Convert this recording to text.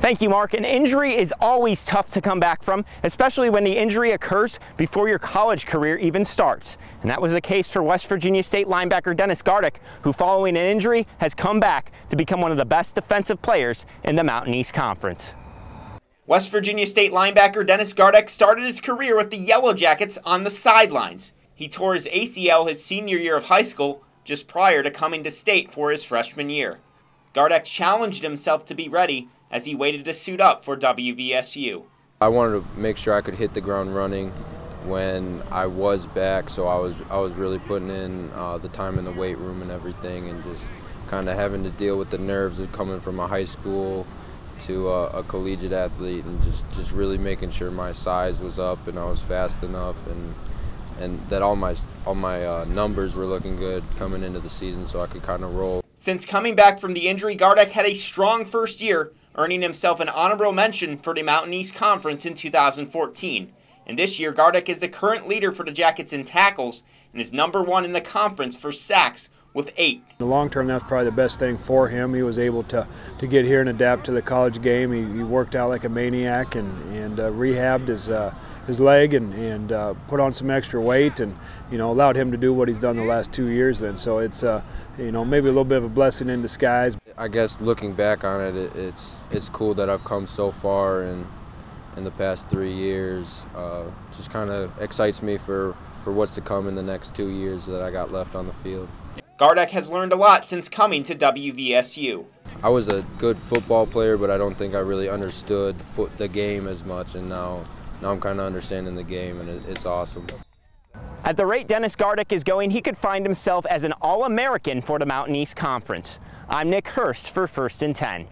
Thank you, Mark. An injury is always tough to come back from, especially when the injury occurs before your college career even starts. And that was the case for West Virginia State linebacker Dennis Gardeck, who following an injury has come back to become one of the best defensive players in the Mountain East Conference. West Virginia State linebacker Dennis Gardeck started his career with the Yellow Jackets on the sidelines. He tore his ACL his senior year of high school, just prior to coming to state for his freshman year. Gardeck challenged himself to be ready as he waited to suit up for WVSU. I wanted to make sure I could hit the ground running when I was back, so I was really putting in the time in the weight room and everything, and just kind of having to deal with the nerves of coming from a high school to a collegiate athlete, and just really making sure my size was up and I was fast enough, and that all my numbers were looking good coming into the season, so I could kind of roll. Since coming back from the injury, Gardeck had a strong first year, earning himself an honorable mention for the Mountain East Conference in 2014. And this year, Gardeck is the current leader for the Jackets in tackles and is #1 in the conference for sacks with 8. In the long term, that's probably the best thing for him. He was able to get here and adapt to the college game. He worked out like a maniac and rehabbed his leg and put on some extra weight, and allowed him to do what he's done the last 2 years. Then, so it's maybe a little bit of a blessing in disguise. I guess looking back on it, it's cool that I've come so far in the past 3 years. Just kind of excites me for what's to come in the next 2 years that I got left on the field. Gardeck has learned a lot since coming to WVSU. I was a good football player, but I don't think I really understood the game as much, and now I'm kind of understanding the game, and it's awesome. At the rate Dennis Gardeck is going, he could find himself as an All-American for the Mountain East Conference. I'm Nick Hurst for 1st and 10.